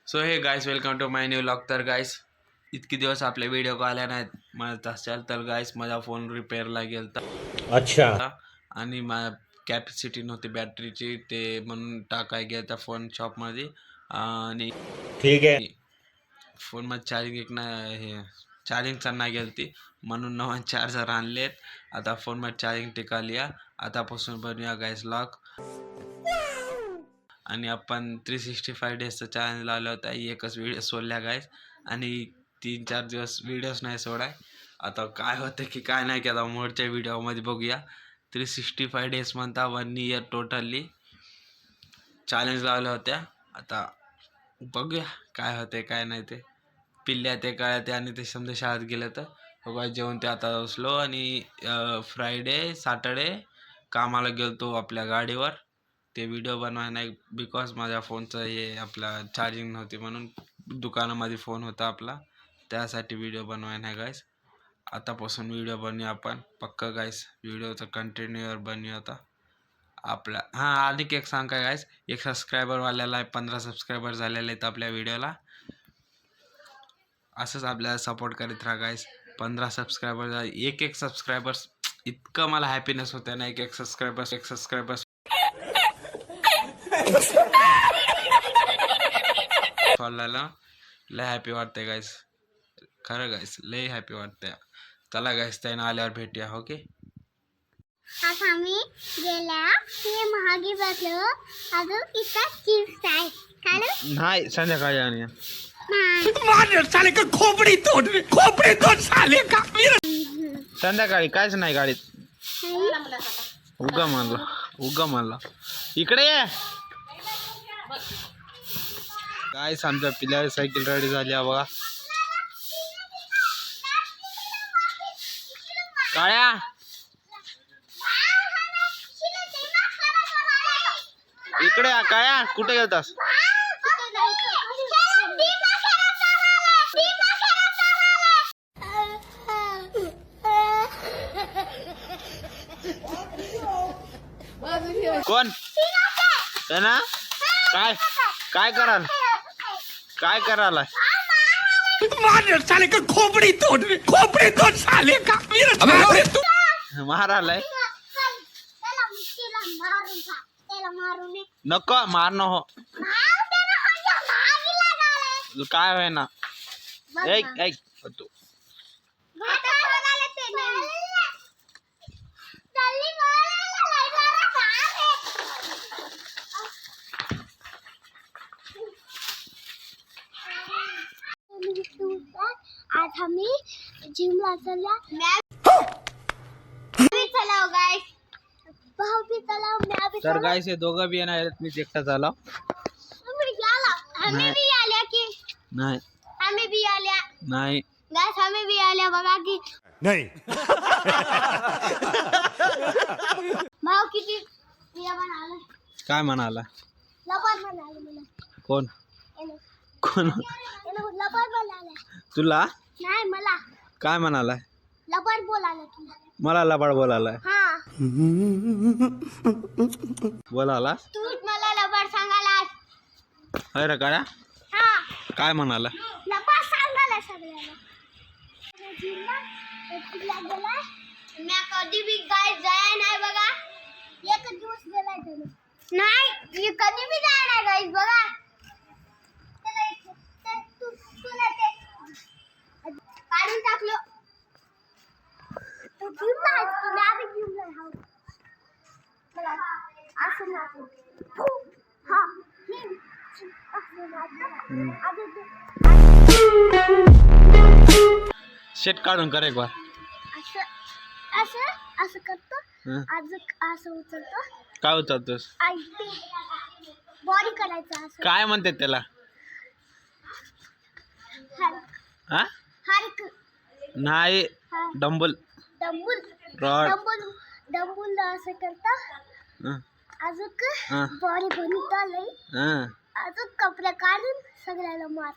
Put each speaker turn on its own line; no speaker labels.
So hey guys, welcome to my new vlog. तर guys, इतके दिवस आपले व्हिडिओ आल्या नाहीत म्हणत असाल तर गाइस, माझा फोन रिपेअरला गेलता.
अच्छा.
आणि कॅपॅसिटी नव्हती बॅटरीची, ते म्हणून टाकाय गेलता फोन शॉपमध्ये. आणि
ठीक है.
फोनमध्ये चार्जिंग एक नाही, हे चार्जिंगचा नाही गेलती म्हणून नवा चार्जर आणलेत. आता फोनमध्ये चार्जिंग टिकाली. आतापासून बनवूया गाइस व्लॉग. आणि आपण 365 डेजचा चॅलेंज लावला होता. एकच व्हिडिओ सोडल्या गाइस आणि 3-4 दिवस व्हिडिओज नाही सोडाय. आता काय होतं की काय नाही की आता मोडच्या व्हिडिओमध्ये बघूया. 365 डेज म्हणता 1 इयर टोटली चॅलेंज लावल्या होत्या. आता बघूया काय होते काय नाही. ते पिल्ल्या ते काय ते आणि ते समजा शाळेत गेलं तर बघा जेवण ते आता बसलो. आणि फ्रायडे सॅटर्डे कामाला गेलतो आपल्या गाडीवर. ते व्हिडिओ बनवाय नाही बिकॉज माझ्या फोनचं हे आपला चार्जिंग नव्हती म्हणून. दुकानामध्ये फोन होता आपला, त्यासाठी व्हिडिओ बनवाय नाही गाइस. आतापासून व्हिडिओ बनवूया आपण पक्का गाइस. व्हिडिओचं कंटिन्यूअर बनवूया आता आपला. हां, आणि एक सांग काय गाइस, एक सबस्क्रायबरवाल्याला 15 सबस्क्रायबर झालेले आहेत आपल्या व्हिडिओला. असंच आपल्याला सपोर्ट करीत राहा गाइस. 15 सबस्क्रायबर, एक सबस्क्रायबर्स इतकं मला हॅपीनेस होतं ना. एक सबस्क्रायबर्स वाढलायला लय हॅपी वाटते गाइस. खरं गाइस लय हॅपी वाटते. चला गाइस, त्यानं आल्यावर भेटूया. ओके.
आज आम्ही गेल्या हे महागी बसलो. अजून इथं चिप्स आहे काय
नाही, संध्याकाळी आणि
साले का खोपड़ी तोड़ साले का.
संध्याकाळी कायच नाही गाडीत. उगा म्हणला इकडे ये. काय आमच्या पिल्या सायकल रेडी झाली बघा. काळ्या इकडे या. काळ्या कुठे गेलतास? कोण ना? काय करायला?
साले का खोपड़ी तोड़ साले का.
मारायलाय? नको मारनो हो. काय होय ना. ऐक तू
आज आम्ही जिमला चला.
तर गाइस, हे दोघं बी येणार आहेत, मी एकटा झाला
आम्ही बी आल्या की
नाही.
आम्ही बी आल्या
नाही
गाइस. आम्ही बी आल्या बघा की
नहीं.
भाऊ किती बिया म्हणाला.
काय म्हणाला?
लपाट म्हणाले मला.
कोण
लपाट बोलायला.
तुला
नाही मला
काय म्हणाला?
लपाट बोलायला तुला.
मला लबाड बोलायला
हा तू मला लपाट सांगायला.
अरे काळ्या
हा
काय म्हणाला?
लपाट सांगायला सगळ्याला. मी कधी बी गाय जाय नाही बघा. एक दिवस गेलाय त्याने. नाही कधी बी जाय नाही गाईस बघा. तुला ते काढून टाकलो. तू जिमला आहेस, तुला आधी जिमला आहे. मला असं लागतं. हा
शेट काढून कर एक बार.
असं करतो. आज असं उचलतो.
काय उचलतोस?
बॉडी करायचं असं.
काय म्हणते त्याला? हा नाही, डंबल
डंबुल असं करता. अजून बॉडी बनवता लई. अजून कपडे काढून सगळ्याला मार.